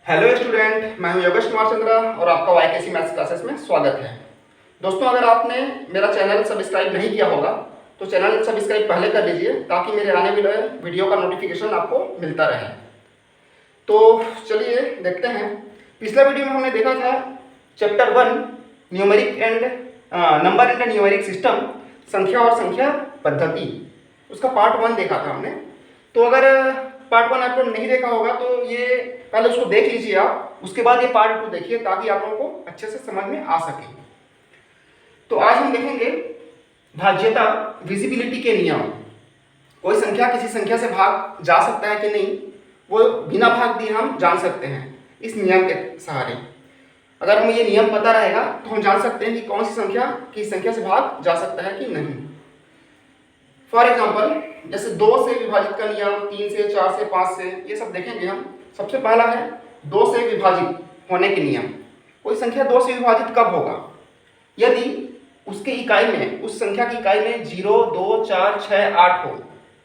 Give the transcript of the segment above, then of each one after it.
Hello student, मैं हूं योगेश कुमार चंद्रा और आपका वाईकेसी मैथ्स क्लासेस में स्वागत है। दोस्तों, अगर आपने मेरा चैनल सब्सक्राइब नहीं किया होगा तो चैनल सब्सक्राइब पहले कर लीजिए ताकि मेरे आने वाले वीडियो का नोटिफिकेशन आपको मिलता रहे। तो चलिए देखते हैं। पिछला वीडियो में हमने देखा था chapter 1 numeric and number and numeric system, संख्या और संख्या पद्धति, उसका पार्ट 1 देखा था हमने। तो अगर पार्ट 1 आपने नहीं देखा होगा तो ये पहले उसको देख लीजिए आप, उसके बाद ये पार्ट 2 देखिए ताकि आप लोगों को अच्छे से समझ में आ सके। तो आज हम देखेंगे भाज्यता, विजिबिलिटी के नियम। कोई संख्या किसी संख्या से भाग जा सकता है कि नहीं, वो बिना भाग दिए हम जान सकते हैं इस नियम के सहारे। अगर हमें ये नियम पता रहेगा तो हम जान सकते हैं कि कौन सी संख्या किस संख्या से भाग जा सकता है कि नहीं। फॉर एग्जाम्पल, जैसे 2 से विभाजित का नियम, 3 से, 4 से, 5 से, ये सब देखेंगे हम। सबसे पहला है 2 से विभाजित होने के नियम। कोई संख्या 2 से विभाजित कब होगा? यदि उसके इकाई में, उस संख्या की इकाई में 0, 2, 4, 6, 8 हो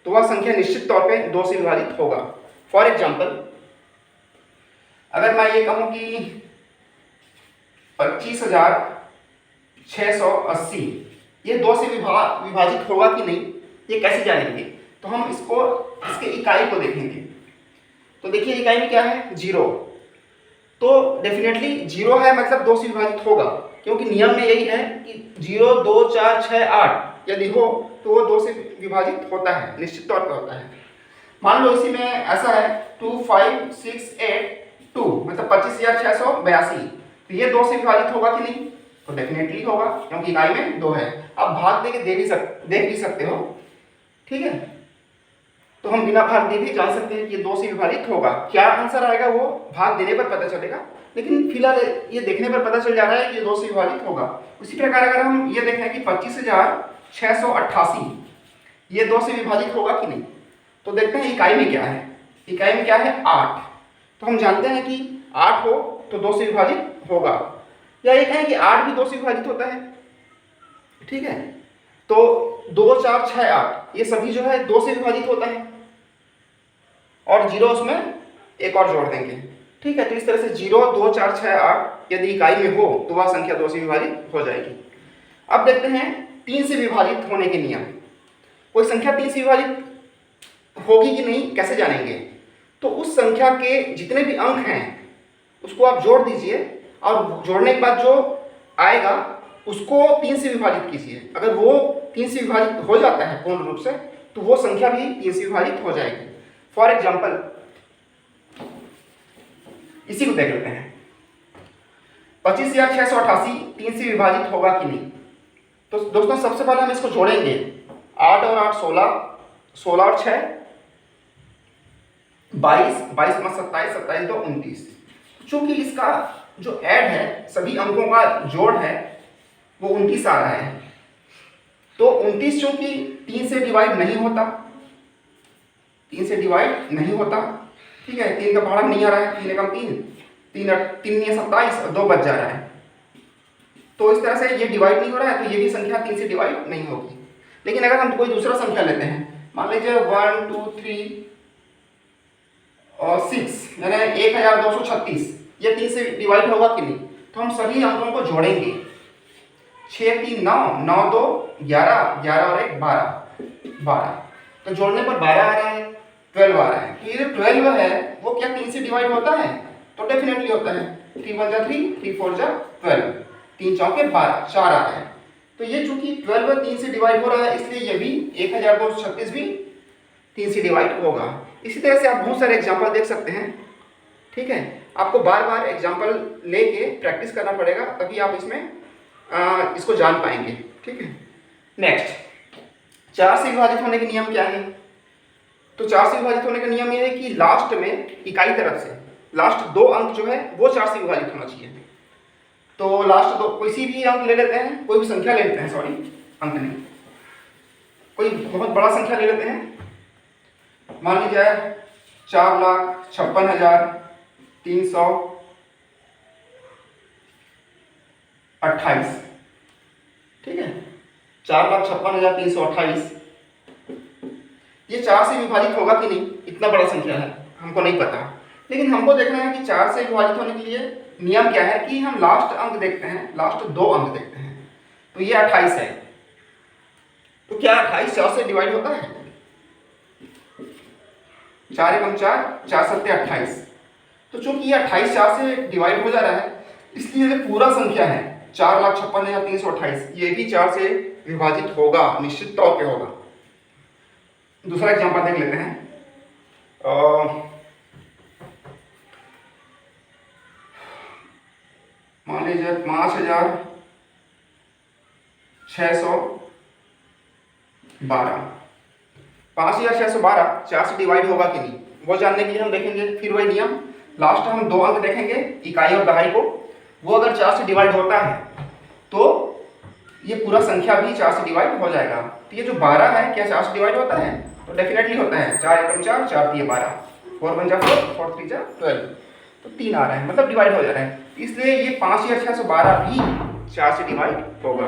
तो वह संख्या निश्चित तौर पे 2 से विभाजित होगा। फॉर एग्जाम्पल, अगर मैं ये कहूँ कि 25,680 ये 2 से विभाजित होगा कि नहीं, ये कैसे जानेंगे? तो हम इसके इकाई को देखेंगे। तो देखिए इकाई में क्या है? 0। तो डेफिनेटली 0 है मतलब 2 से विभाजित होगा, क्योंकि नियम में यही है कि 0, 2, 4, 6, 8 यदि हो तो वो 2 से विभाजित होता है, निश्चित तौर पर होता है। मान लो इसी में ऐसा है 25682 मतलब 25,682, तो ये 2 से विभाजित होगा कि नहीं? तो डेफिनेटली होगा, क्योंकि इकाई में 2 है। अब भाग देके देख भी सकते हो, ठीक है? तो हम बिना भाग दिए भी जान सकते हैं कि ये 2 से विभाजित होगा। क्या आंसर आएगा वो भाग देने पर पता चलेगा, लेकिन फिलहाल ये देखने पर पता चल जा रहा है कि ये 2 से विभाजित होगा। उसी प्रकार अगर हम ये देखें कि 25,688 ये 2 से विभाजित होगा कि नहीं, तो देखते हैं इकाई में क्या है। इकाई में क्या है? 8। तो हम जानते हैं कि 8 हो तो 2 से विभाजित होगा। या ये कहें कि 8 भी 2 से विभाजित होता है, ठीक है? तो 2, 4, 6, 8 ये सभी जो है 2 से विभाजित होता है, और 0 उसमें एक और जोड़ देंगे, ठीक है? तो इस तरह से 0, 2, 4, 6, 8 यदि इकाई में हो तो वह संख्या 2 से विभाजित हो जाएगी। अब देखते हैं 3 से विभाजित होने के नियम। कोई संख्या 3 से विभाजित होगी कि नहीं कैसे जानेंगे? तो उस संख्या के जितने भी अंक हैं उसको आप जोड़ दीजिए, और जोड़ने के बाद जो आएगा उसको 3 से विभाजित कीजिए। अगर वो 3 से विभाजित हो जाता है पूर्ण रूप से तो वो संख्या भी 3 से विभाजित हो जाएगी। फॉर एग्जाम्पल, इसी को देख लेते हैं। 25,688 3 से विभाजित होगा कि नहीं? तो दोस्तों सबसे पहले हम इसको जोड़ेंगे। 8 और 8 16, 16 और 6 22, 22 में 27, 27 2 29। चूंकि इसका जो ऐड है, सभी अंकों का जोड़ है, वो 29 आ रहा है। तो 29 चूंकि 3 से डिवाइड नहीं होता, 3 से डिवाइड नहीं होता, ठीक है? 3 का भाड़ा नहीं आ रहा है, 3 एकम 3, 3 27 और 2 बच जा रहा है। तो इस तरह से ये डिवाइड नहीं हो रहा है, तो ये भी संख्या 3 से डिवाइड नहीं होगी। लेकिन अगर हम कोई दूसरा संख्या लेते हैं, मान लीजिए 1, 2, 3 और 6 यानी 1236, ये 3 से डिवाइड होगा कि नहीं? तो हम सभी अंकों को जोड़ेंगे। 6, 3, 9, 9, 2, 11, 11 और 1 12, 12। तो जोड़ने पर 12 आ रहा है, 12 आ रहा है। तो ये जो 12 है वो क्या 3 से डिवाइड होता है? तो डेफिनेटली होता है। 3 1 जा 3, 3 4 जा 12, 3 चौके 12, 4 आ रहा है। तो ये चूंकि 12 3 से डिवाइड हो रहा है, इसलिए ये भी 1236 भी 3 से डिवाइड होगा। इसी तरह से आप बहुत सारे एग्जाम्पल देख सकते हैं, ठीक है? आपको बार बार एग्जाम्पल लेके प्रैक्टिस करना पड़ेगा, तभी आप इसको जान पाएंगे, ठीक है? नेक्स्ट, 4 से विभाजित होने के नियम क्या है? तो 4 से विभाजित होने का नियम ये है कि लास्ट में इकाई तरफ से लास्ट 2 अंक जो है वो 4 से विभाजित होना चाहिए। तो लास्ट 2 किसी भी अंक ले लेते हैं, कोई भी संख्या ले लेते हैं, सॉरी अंक नहीं, कोई बहुत बड़ा संख्या ले लेते हैं। मान लीजिए 4,56,328, ठीक है? 4,56,328 ये 4 से विभाजित होगा कि नहीं? इतना बड़ा संख्या है, हमको नहीं पता। लेकिन हमको देखना है कि 4 से विभाजित होने के लिए नियम क्या है कि हम लास्ट अंक देखते हैं, लास्ट 2 अंक देखते हैं। तो ये 28 है, तो क्या 28 4 से डिवाइड होता है? 4 एकम 4, 4 सत्ते 28। तो चूंकि ये 28 4 से डिवाइड हो जा रहा है, इसलिए जो पूरा संख्या है 4,56,328 ये भी 4 से विभाजित होगा, निश्चित तौर पे होगा। दूसरा एग्जांपल देख लेते हैं। मान लीजिए 5,612 5,612 4 से डिवाइड होगा कि नहीं, वो जानने के लिए हम देखेंगे फिर वही नियम। लास्ट हम 2 अंक देखेंगे, इकाई और दहाई को। वो अगर 4 से डिवाइड होता है तो ये पूरा संख्या भी 4 से डिवाइड हो जाएगा। तो ये जो 12 है क्या 4 से डिवाइड होता है? तो डेफिनेटली होता है। 4 एकम 4, 4 तिये 12, 4 1 जा 4, 4 3 जा 12, तो 3 आ रहा है, मतलब डिवाइड हो जा रहा है। इसलिए ये 5,612 भी 4 से डिवाइड होगा।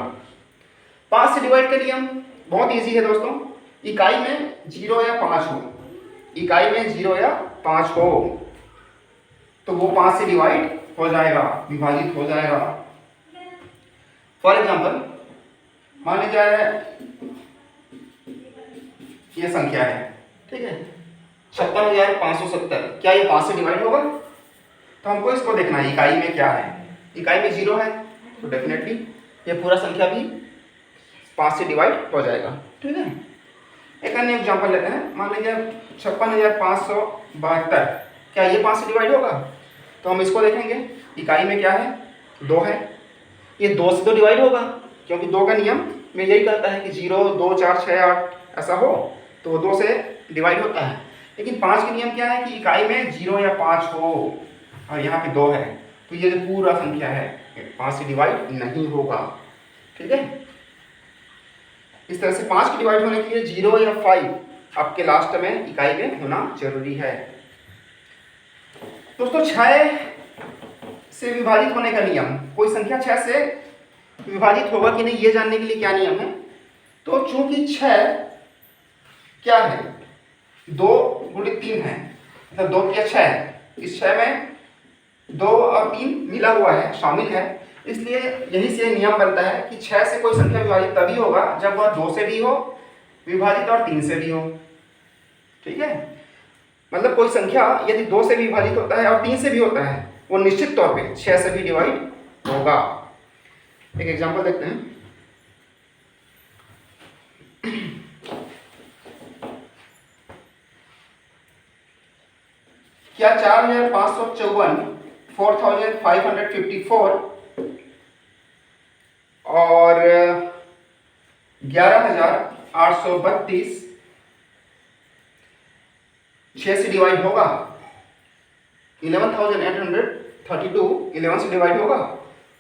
5 से डिवाइड का नियम बहुत ईजी है दोस्तों। इकाई में 0 या 5 हो, इकाई में 0 या 5 हो तो वो 5 से डिवाइड हो जाएगा, विभाजित हो जाएगा। फॉर एग्जाम्पल मान लीजिए ये संख्या है, ठीक है, 56,570, क्या ये 5 से डिवाइड होगा? तो हमको इसको देखना है इकाई में क्या है। इकाई में 0 है तो डेफिनेटली ये पूरा संख्या भी 5 से डिवाइड हो जाएगा, ठीक है। एक अन्य एग्जांपल लेते हैं। मान लीजिए 56,572, क्या ये 5 से डिवाइड होगा? तो हम इसको देखेंगे, इकाई में क्या है 2 है, ये 2 से तो डिवाइड होगा क्योंकि 2 का नियम में यही कहता है कि 0 2 4 6 8 ऐसा हो तो वो 2 से डिवाइड होता है। लेकिन 5 का नियम क्या है कि इकाई में 0 या 5 हो और यहाँ पे 2 है तो ये जो पूरा संख्या है 5 से डिवाइड नहीं होगा, ठीक है। इस तरह से 5 के डिवाइड होने के लिए 0 या 5 आपके लास्ट में इकाई में होना जरूरी है। दोस्तों 6 से विभाजित होने का नियम, कोई संख्या 6 से विभाजित होगा कि नहीं ये जानने के लिए क्या नियम है? तो चूंकि 6 क्या है 2 × 3 है, मतलब 2 या 6, इस 6 में 2 और 3 मिला हुआ है, शामिल है, इसलिए यही से नियम बनता है कि 6 से कोई संख्या विभाजित तभी होगा जब वह 2 से भी हो विभाजित और 3 से भी हो, ठीक है। मतलब कोई संख्या यदि 2 से भी विभाजित होता है और 3 से भी होता है वो निश्चित तौर पे 6 से भी डिवाइड होगा। एक एग्जांपल देखते हैं। क्या 4,554 4,554 और 11,832 6 से डिवाइड होगा? 11,832 11 से डिवाइड होगा?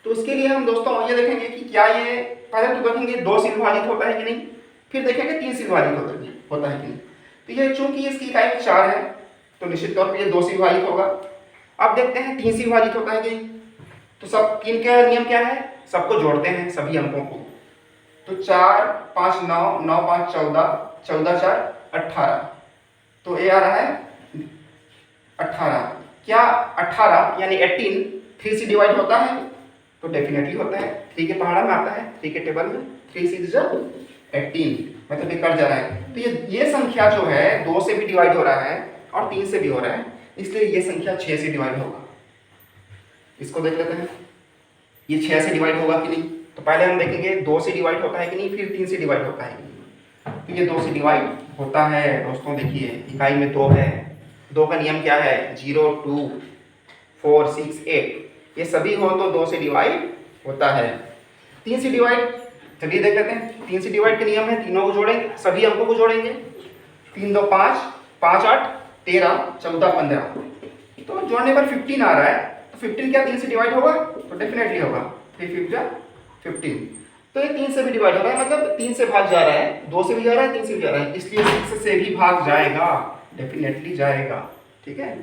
तो उसके लिए हम दोस्तों ये देखेंगे कि क्या ये, पहले तो देखेंगे 2 से विभाजित होता है कि नहीं, फिर देखेंगे 3 से विभाजित होता है कि नहीं। तो ये चूंकि इसकी इकाई में 4 है तो निश्चित तौर पे ये 2 से विभाजित होगा। अब देखते हैं 3 से विभाजित होता है कि नहीं। तो सब 3 का नियम क्या है, सबको जोड़ते हैं सभी अंकों को। तो 4 5 9 9 5 14 14 4 18, तो ये आ रहा है 18। क्या 18 यानी 18 3 से डिवाइड होता है? तो डेफिनेटली होता है। 3 के पहाड़ा में आता है, 3 के टेबल में 3 6 18, मतलब ये कट जा रहा है। तो ये संख्या जो है 2 से भी डिवाइड हो रहा है और 3 से भी हो रहा है, इसलिए ये संख्या 6 से डिवाइड होगा। इसको देख लेते हैं, ये 6 से डिवाइड होगा कि नहीं। तो पहले हम देखेंगे 2 से डिवाइड होता है कि नहीं, फिर 3 से डिवाइड होता है कि नहीं। तो ये 2 से डिवाइड होता है दोस्तों। देखिए इकाई में 2 है, 2 का नियम क्या है 0 2 4 6 8, ये सभी हो तो 2 से डिवाइड होता है। 3 से डिवाइड, चलिए देख लेते हैं। 3 से डिवाइड का नियम है तीनों को जोड़ेंगे, सभी अंकों को जोड़ेंगे। 3 2 5 5 8 13 14 15, तो जोड़ने पर 15 आ रहा है। तो 15 क्या 3 से डिवाइड होगा? तो डेफिनेटली होगा। 3 5 जा 15, तो ये 3 से भी डिवाइड हो रहा है, मतलब 3 से भाग जा रहा है, 2 से भी जा रहा है 3 से भी जा रहा है, इसलिए 6 से भी भाग जाएगा, डेफिनेटली जाएगा, ठीक है।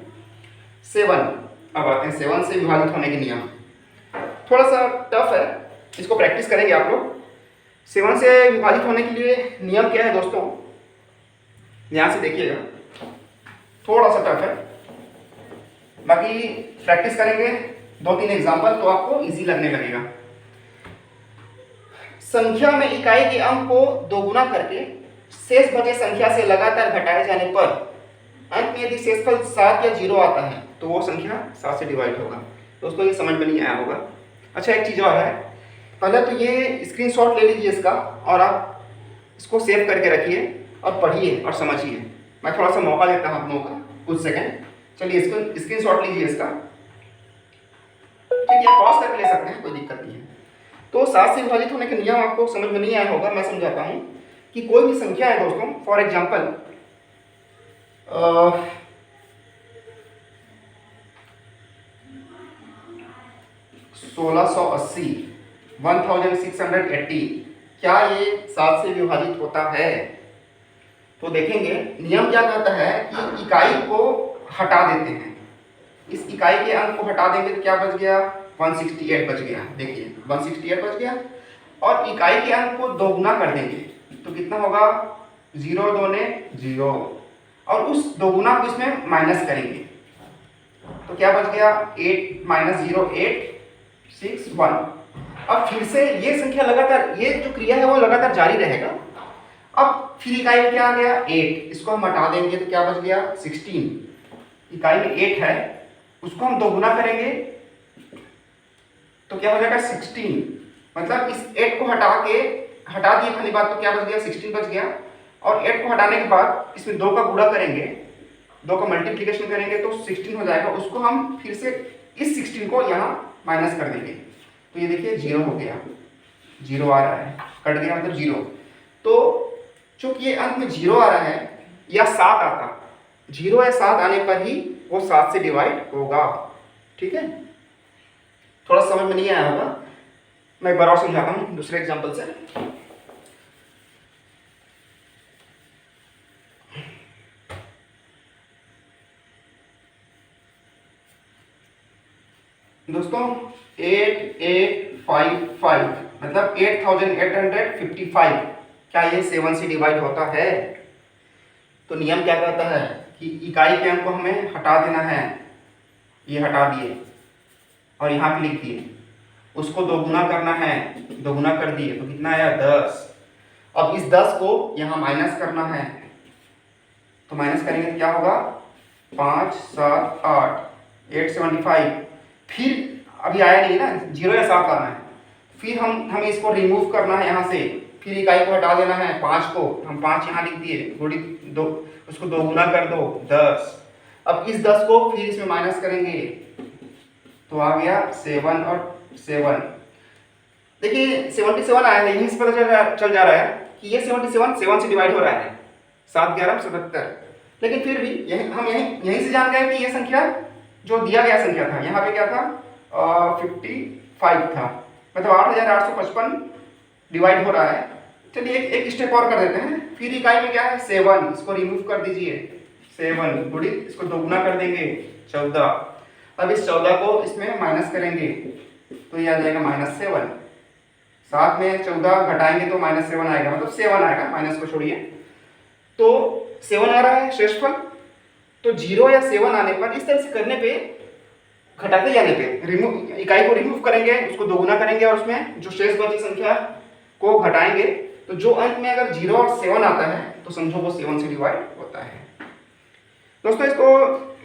7, अब आते हैं 7 से विभाजित होने के नियम। थोड़ा सा टफ है, इसको प्रैक्टिस करेंगे आप लोग। 7 से विभाजित होने के लिए नियम क्या है दोस्तों, ध्यान से देखिएगा, थोड़ा सा टफ है। बाकी प्रैक्टिस करेंगे 2-3 एग्जाम्पल तो आपको इजी लगने लगेगा। संख्या में इकाई के अंक को दोगुना करके शेष बचे संख्या से लगातार घटाए जाने पर अंत में यदि शेषफल 7 या 0 आता है तो वो संख्या 7 से डिवाइड होगा। दोस्तों ये समझ में नहीं आया होगा। अच्छा एक चीज़ और है, पहले तो ये स्क्रीनशॉट ले लीजिए इसका और आप इसको सेव करके रखिए और पढ़िए और समझिए। मैं थोड़ा सा मौका देता हूँ आप लोगों का कुछ सेकंड। चलिए इसको स्क्रीनशॉट लीजिए इसका, ठीक है, पॉज करके ले सकते हैं, कोई दिक्कत नहीं है। तो 7 से विभाजित होने का नियम आपको समझ में नहीं आया होगा, मैं समझाता हूँ कि कोई भी संख्या है दोस्तों, फॉर एग्जाम्पल 1680 1680 क्या ये 7 से विभाजित होता है? तो देखेंगे नियम क्या कहता है कि इकाई को हटा देते हैं। इस इकाई के अंक को हटा देंगे तो क्या बच गया? 168 बच गया। देखिए 168 बच गया। और इकाई के अंक को दोगुना कर देंगे तो कितना होगा? 0 दूने 0 और उस दोगुना को इसमें माइनस करेंगे तो क्या बच गया? 8 - 0 8 6 1। अब फिर से ये संख्या लगातार, ये जो क्रिया है वो लगातार जारी रहेगा। अब फिर इकाई में क्या आ गया? 8, इसको हम हटा देंगे तो क्या बच गया? 16। इकाई में 8 है, उसको हम दोगुना करेंगे तो क्या हो जाएगा? 16। मतलब इस 8 को हटा दिए पहली बात तो क्या बच गया? 16 बच गया। और 8 को हटाने के बाद इसमें 2 का गुणा करेंगे, 2 का मल्टीप्लिकेशन करेंगे तो 16 हो जाएगा। उसको हम फिर से इस 16 को यहाँ माइनस कर देंगे तो ये देखिए 0 हो गया, 0 आ रहा है, कट गया मतलब 0। तो चूंकि ये अंत में 0 आ रहा है या 7 आता, 0 या 7 आने पर ही वो 7 से डिवाइड होगा। ठीक है, थोड़ा समझ में नहीं आया होगा, मैं एक बार और समझाता हूँ दूसरे एग्जाम्पल से। दोस्तों 8855 मतलब 8855 क्या ये 7 से डिवाइड होता है? तो नियम क्या कहता है कि इकाई के अंक को हमें हटा देना है, ये हटा दिए और यहाँ पे लिख दिए, उसको दोगुना करना है, दोगुना कर दिए तो कितना आया? 10। अब इस 10 को यहाँ माइनस करना है तो माइनस करेंगे तो क्या होगा? 5 7 8 875। फिर अभी आया नहीं ना, 0 या 7 आना है, फिर हमें इसको रिमूव करना है यहाँ से, फिर इकाई को हटा देना है। 5 को हम 5 यहाँ लिख दिए, गुड़ी 2, उसको दोगुना कर दो 10। अब इस 10 को फिर इसमें माइनस करेंगे तो आ गया 7 और 7। देखिए 77 आया है, यहीं से पता चल जा रहा है कि ये 77 7 से डिवाइड हो रहा है, 7 11 77। लेकिन फिर भी हम यहीं से जान गए कि ये संख्या जो दिया गया संख्या था, यहाँ पे क्या था? 55 था, मतलब 8855 डिवाइड हो रहा है। चलिए एक स्टेप और कर देते हैं। फिर इकाई में क्या है? 7, इसको रिमूव कर दीजिए, 7 गुड़ी इसको दोगुना कर देंगे 14। अब इस 14 को इसमें माइनस करेंगे तो ये आ जाएगा -7। 7 में 14 घटाएंगे तो -7 आएगा, मतलब 7 आएगा, माइनस को छोड़िए। तो 7 आ रहा है शेषफल। तो 0 या 7 आने पर इस तरह से करने पे, घटाते जाने पे इकाई को रिमूव करेंगे, उसको दोगुना करेंगे और उसमें जो शेष बची संख्या को घटाएंगे तो जो अंत में अगर 0 और 7 आता है तो समझो वो 7 से डिवाइड होता है। दोस्तों इसको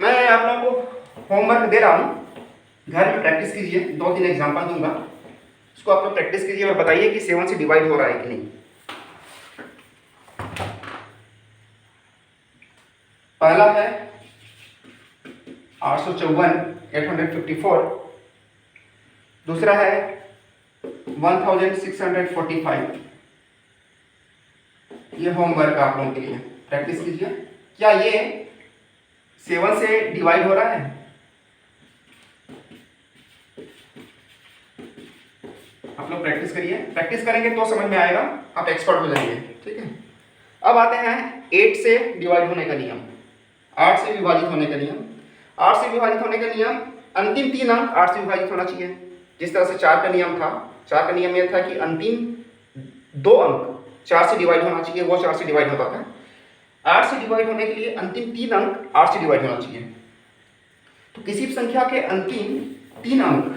मैं आप लोगों को होमवर्क दे रहा हूँ, घर में प्रैक्टिस कीजिए, 2-3 एग्जाम्पल दूंगा, उसको आप लोग प्रैक्टिस कीजिए और बताइए कि 7 से डिवाइड हो रहा है कि नहीं। पहला है 854 854, दूसरा है 1645। ये होमवर्क आप लोगों के लिए, प्रैक्टिस कीजिए। क्या ये 7 से डिवाइड हो रहा है? आप लोग प्रैक्टिस करिए, प्रैक्टिस करेंगे तो समझ में आएगा, आप एक्सपर्ट हो जाएंगे। ठीक है, अब आते हैं 8 से डिवाइड होने का नियम, 8 से विभाजित होने का नियम। 8 से विभाजित होने का नियम, अंतिम 3 अंक 8 से विभाजित होना चाहिए। जिस तरह से 4 का नियम था, 4 का नियम यह था कि अंतिम 2 अंक 4 से डिवाइड होना चाहिए, वो 4 से डिवाइड होता था। 8 से डिवाइड होने के लिए अंतिम 3 अंक 8 से डिवाइड होना चाहिए। तो किसी भी संख्या के अंतिम 3 अंक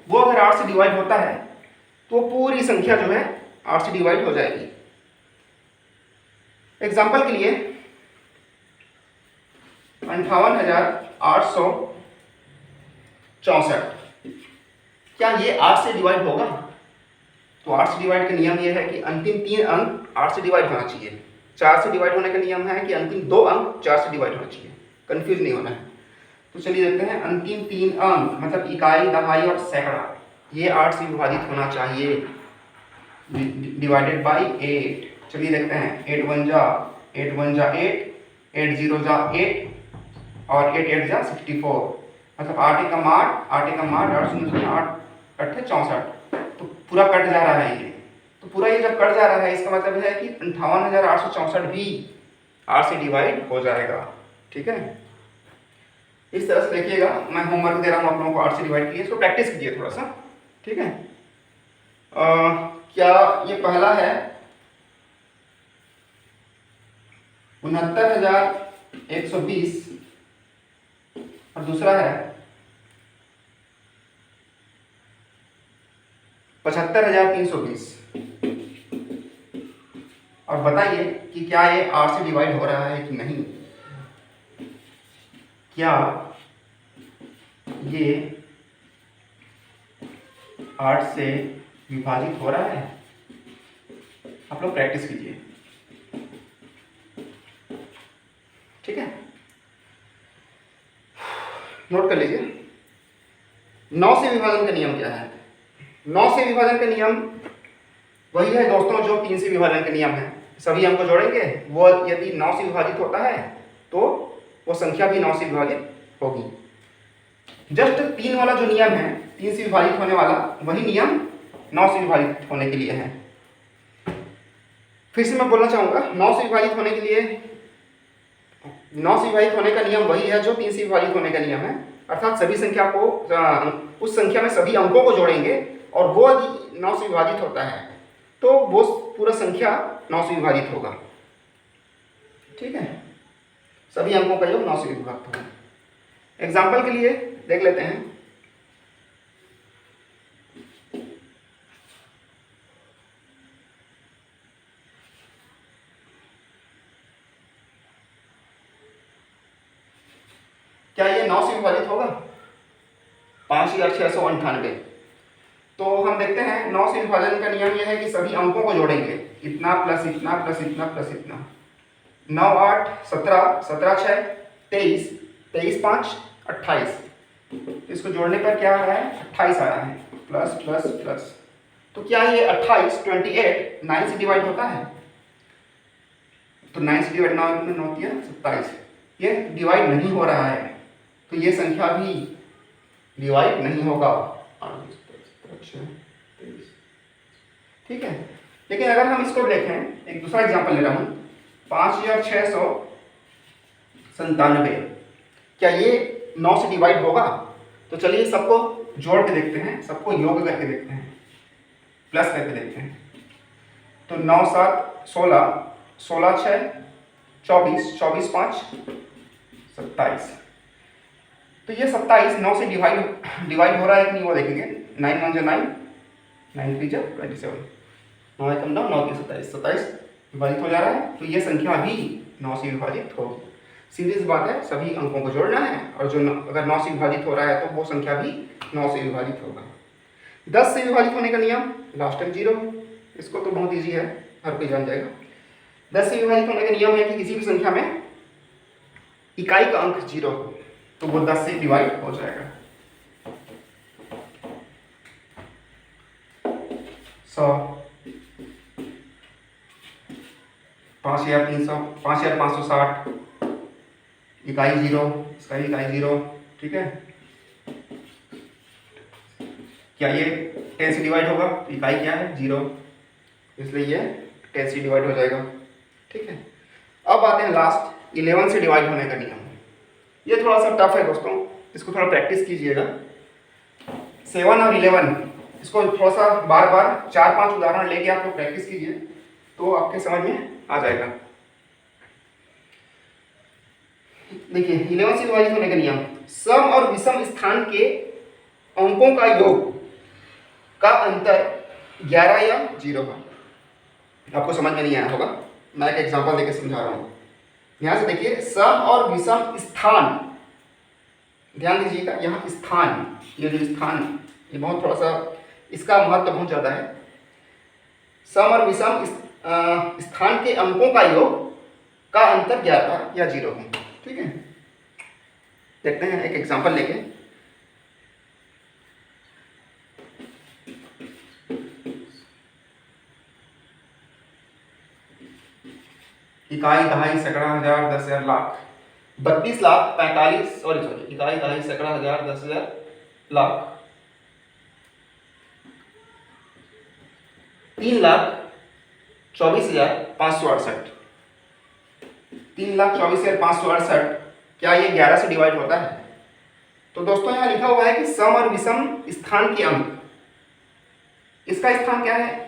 वो अगर 8 से डिवाइड होता है तो पूरी संख्या जो है 8 से डिवाइड हो जाएगी। एग्जाम्पल के लिए 58,864, क्या ये 8 से डिवाइड होगा? तो 8 से डिवाइड का नियम ये है कि अंतिम 3 अंक 8 से डिवाइड होना चाहिए। 4 से डिवाइड होने का नियम है कि अंतिम 2 अंक 4 से डिवाइड होना चाहिए। कंफ्यूज नहीं होना है। तो चलिए देखते हैं, अंतिम 3 अंक मतलब इकाई, दहाई और सैकड़ा, ये 8 से विभाजित होना चाहिए, डिवाइडेड बाई 8। चलिए देखते हैं, 8 1 जा 8, 8 0 जा 8 और 8 8 जा 64, मतलब 8 एकम 8, 8 एकम 8, 8 0 8 8 64। तो पूरा कट जा रहा है ये। तो पूरा ये जब कट जा रहा है इसका मतलब है कि 58,864 भी 8 से डिवाइड हो जाएगा। ठीक है, इस तरह से देखिएगा। मैं होमवर्क दे रहा हूँ आप लोगों को, 8 से डिवाइड कीजिए, इसको प्रैक्टिस कीजिए थोड़ा सा। ठीक है, क्या ये पहला है 69,120 और दूसरा है 75,320, और बताइए कि क्या ये 8 से डिवाइड हो रहा है कि नहीं। क्या ये 8 से विभाजित हो रहा है? आप लोग प्रैक्टिस कीजिए। ठीक है, नोट कर लीजिए। 9 से विभाजन का नियम क्या है? 9 से विभाजन का नियम वही है दोस्तों जो 3 से विभाजन का नियम है। सभी अंक को जोड़ेंगे, वो यदि 9 से विभाजित होता है तो वो संख्या भी 9 से विभाजित होगी। जस्ट 3 वाला जो नियम है, 3 से विभाजित होने वाला, वही नियम 9 से विभाजित होने के लिए है। फिर से मैं बोलना चाहूंगा, 9 से विभाजित होने के लिए, 9 से विभाजित होने का नियम वही है जो 3 से विभाजित होने का नियम है। अर्थात सभी संख्या को, उस संख्या में सभी अंकों को जोड़ेंगे और वो यदि 9 से विभाजित होता है तो वो पूरा संख्या 9 से विभाजित होगा। ठीक है, सभी अंकों का योग 9 से विभाजित होगा। एग्जाम्पल के लिए देख लेते हैं, क्या ये 9 से विभाजित होगा? 5,698। तो हम देखते हैं 9 से विभाजन का नियम यह है कि सभी अंकों को जोड़ेंगे, इतना प्लस इतना प्लस इतना प्लस इतना। 9 8 17, 17 6 23, 23 5 28। इसको जोड़ने पर क्या आ रहा है? 28 आ रहा है, प्लस प्लस प्लस। तो क्या ये 28 28 9 से डिवाइड होता है? तो 9 से डिवाइड 9 होती है 27। ये डिवाइड नहीं हो रहा है, तो ये संख्या भी डिवाइड नहीं होगा। ठीक है, लेकिन अगर हम इसको देखें, एक दूसरा एग्जांपल ले रहा हूं, 5,697, क्या ये 9 से डिवाइड होगा? तो चलिए सबको जोड़ के देखते हैं, सबको योग करके देखते हैं, प्लस करके देखते हैं। तो 9 7 16, 16 6 24, 24 5 27। तो ये 27 9 से डिवाइड हो रहा है कि नहीं वो देखेंगे। 9 1 9, 9 3 27, 9 एकम 9, 9 3 27, 27 विभाजित हो जा रहा है, तो ये संख्या भी 9 से विभाजित होगी। सीधी सी बात है, सभी अंकों को जोड़ना है, और जो अगर 9 से विभाजित हो रहा है तो वो संख्या भी 9 से विभाजित होगा। 10 से विभाजित होने का नियम, लास्ट टाइम 0, इसको तो बहुत ईजी है, हर कोई जान जाएगा। 10 से विभाजित होने का नियम है कि किसी भी संख्या में इकाई का अंक 0 हो तो वो 10 से डिवाइड हो जाएगा। 100, 5,300, 5,560, इकाई 0, इसका इकाई 0। ठीक है, क्या ये 10 से डिवाइड होगा? तो इकाई क्या है? 0, इसलिए ये 10 से डिवाइड हो जाएगा। ठीक है, अब आते हैं लास्ट 11 से डिवाइड होने का नियम। ये थोड़ा सा टफ है दोस्तों, इसको थोड़ा प्रैक्टिस कीजिएगा। 7 और 11, इसको थोड़ा सा बार बार 4-5 उदाहरण लेके आप लोग प्रैक्टिस कीजिए तो आपके समझ में आ जाएगा। देखिए 11 से विभाजित होने का नियम, सम और विषम स्थान के अंकों का योग का अंतर 11 या 0 है। आपको समझ में नहीं आया होगा, मैं एक एग्जांपल देके समझा रहा हूँ। यहाँ से देखिए, सम और विषम स्थान, ध्यान दीजिएगा, यहाँ स्थान, ये जो स्थान, ये बहुत थोड़ा सा इसका महत्व बहुत ज़्यादा है। सम और विषम स्थान के अंकों का योग का अंतर 11 या 0 है। ठीक है, देखते हैं एक एग्जांपल लेके। इकाई, दहाई, सैकड़ा, हजार, 10,000, लाख, 32 लाख 45, सॉरी इकाई, दहाई, सैकड़ा, हजार, 10,000, लाख, 3,24,568, 3,24,568 क्या ये 11 से डिवाइड होता है? तो दोस्तों यहाँ लिखा हुआ है कि सम और विषम स्थान के अंक, इसका स्थान क्या है?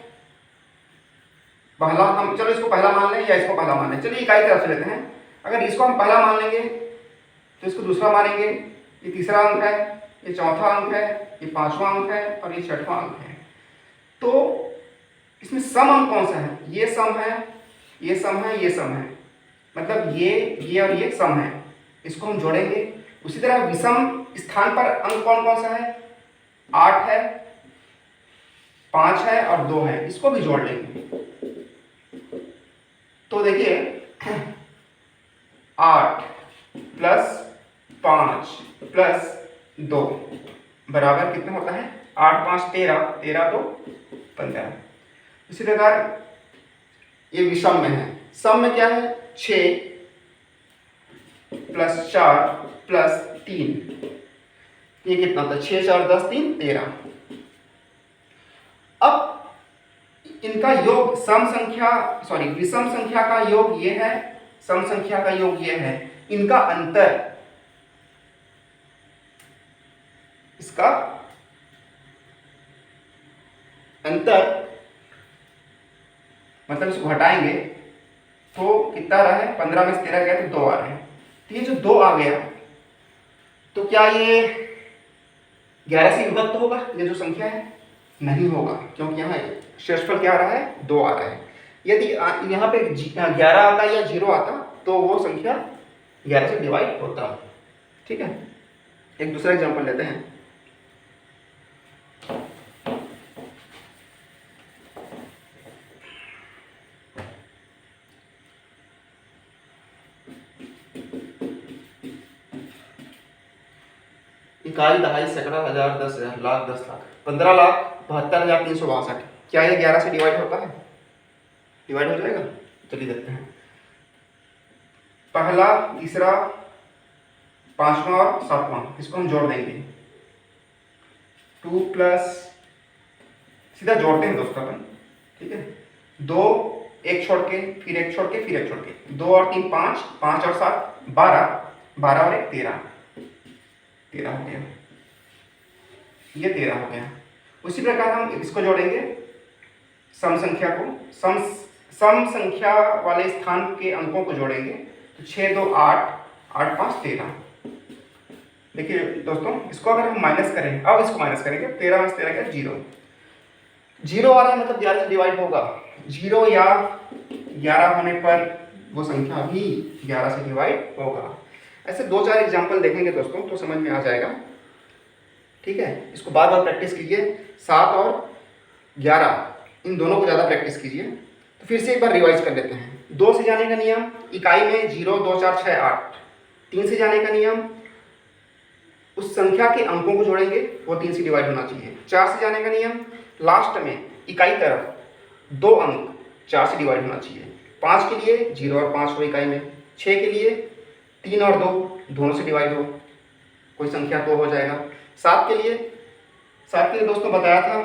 पहला, हम चलो इसको पहला मान लें या इसको पहला मान लें। चलिए इकाई तरफ से लेते हैं। अगर इसको हम पहला मान लेंगे तो इसको दूसरा मानेंगे, ये तीसरा अंक है, ये चौथा अंक है, ये पांचवा अंक है और ये छठवां अंक है। तो इसमें सम अंक कौन सा है? ये सम है, ये सम है, ये सम है, मतलब ये और ये सम है, इसको हम जोड़ेंगे। उसी तरह विषम स्थान पर अंक कौन कौन सा है? 8 है, 5 है और 2 है, इसको भी जोड़ लेंगे। तो देखिए 8 प्लस 5 प्लस 2 बराबर कितना होता है? 8 5 13, 13 2 15। इसी प्रकार ये विषम में है। सम में क्या है? 6 प्लस 4 प्लस 3, ये कितना था? 6 4 10 3 13। अब इनका योग विषम संख्या का योग ये है, सम संख्या का योग ये है, इनका अंतर, इसका अंतर मतलब इसको घटाएंगे तो कितना रहा है? 15 में से 13 गया तो 2 आ रहे हैं। तो ये जो 2 आ गया, तो क्या ये 11 से विभक्त होगा ये जो संख्या है? नहीं होगा, क्योंकि यहाँ शेषफल क्या आ रहा है? 2 आ रहा है। यदि यहाँ पे 11 आता या 0 आता तो वो संख्या 11 से डिवाइड होता। ठीक है, एक दूसरा एग्जांपल लेते हैं। इकाई, दहाई, सैकड़ा, हजार, 10,000, लाख, 10 लाख, 15,72,362। क्या ये 11 से डिवाइड होता है? डिवाइड हो जाएगा? चलिए देखते हैं। पहला, तीसरा, पांचवा और सातवां, इसको हम जोड़ देंगे। 2 प्लस, सीधा जोड़ते हैं दोस्तों अपन। ठीक है, 2, एक छोड़ के, फिर एक छोड़ के, फिर एक छोड़ के, 2 और 3 5, 5 और 7 12, 12 और 1 13, 13 हो गया, ये 13 हो गया। उसी प्रकार हम इसको जोड़ेंगे, सम संख्या को, सम संख्या वाले स्थान के अंकों को जोड़ेंगे। तो 6 2 8, 8 5 13। देखिए दोस्तों, इसको अगर हम माइनस करें, अब इसको माइनस करेंगे, 13 में से 13 क्या? 0 0 आ रहा है, मतलब 11 से डिवाइड होगा। 0 या 11 होने पर वो संख्या भी 11 से डिवाइड होगा। ऐसे 2-4 एग्जाम्पल देखेंगे दोस्तों तो समझ में आ जाएगा। ठीक है, इसको बार बार प्रैक्टिस कीजिए। 7 और 11 इन दोनों को ज़्यादा प्रैक्टिस कीजिए। तो फिर से एक बार रिवाइज कर लेते हैं। 2 से जाने का नियम, इकाई में 0 2 4 6 8। 3 से जाने का नियम, उस संख्या के अंकों को जोड़ेंगे, वो 3 से डिवाइड होना चाहिए। 4 से जाने का नियम, लास्ट में इकाई तरफ 2 अंक 4 से डिवाइड होना चाहिए। 5 के लिए 0 और 5 हो इकाई में। 6 के लिए 3 और 2 दोनों से डिवाइड हो, कोई संख्या 2 हो जाएगा। 7 के लिए दोस्तों बताया था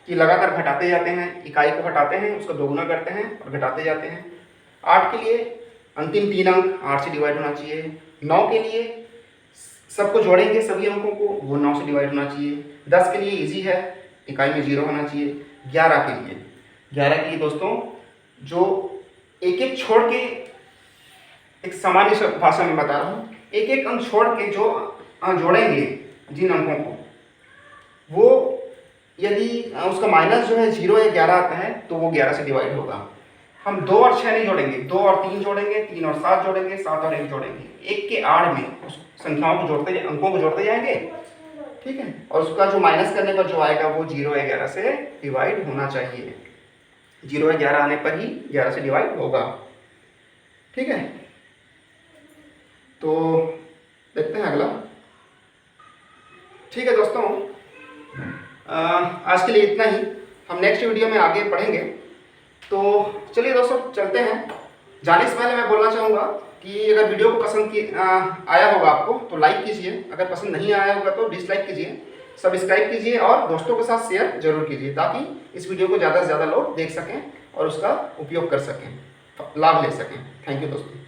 कि लगातार घटाते जाते हैं, इकाई को घटाते हैं, उसका दोगुना करते हैं और घटाते जाते हैं। 8 के लिए अंतिम 3 अंक 8 से डिवाइड होना चाहिए। 9 के लिए सबको जोड़ेंगे, सभी अंकों को, वो 9 से डिवाइड होना चाहिए। 10 के लिए इजी है, इकाई में 0 होना चाहिए। 11 के लिए दोस्तों, जो एक एक छोड़ के, एक सामान्य भाषा में बता रहा हूँ, एक एक अंक छोड़ के जो जोड़ेंगे जिन अंकों को, वो यदि उसका माइनस जो है 0 या 11 आता है तो वो 11 से डिवाइड होगा। हम 2 और 6 नहीं जोड़ेंगे, 2 और 3 जोड़ेंगे, 3 और 7 जोड़ेंगे, 7 और 1 जोड़ेंगे, एक के आड़ में उस संख्याओं को जोड़ते, अंकों को जोड़ते जाएंगे, ठीक है। और उसका जो माइनस करने पर जो आएगा वो 0 या 11 से डिवाइड होना चाहिए। 0 या 11 आने पर ही 11 से डिवाइड होगा, ठीक है। तो देखते हैं अगला। ठीक है दोस्तों, आज के लिए इतना ही। हम नेक्स्ट वीडियो में आगे पढ़ेंगे। तो चलिए दोस्तों चलते हैं। जाने से पहले मैं बोलना चाहूँगा कि अगर वीडियो को पसंद आया होगा आपको तो लाइक कीजिए, अगर पसंद नहीं आया होगा तो डिसलाइक कीजिए, सब्सक्राइब कीजिए और दोस्तों के साथ शेयर जरूर कीजिए, ताकि इस वीडियो को ज़्यादा से ज़्यादा लोग देख सकें और उसका उपयोग कर सकें, लाभ ले सकें। थैंक यू दोस्तों।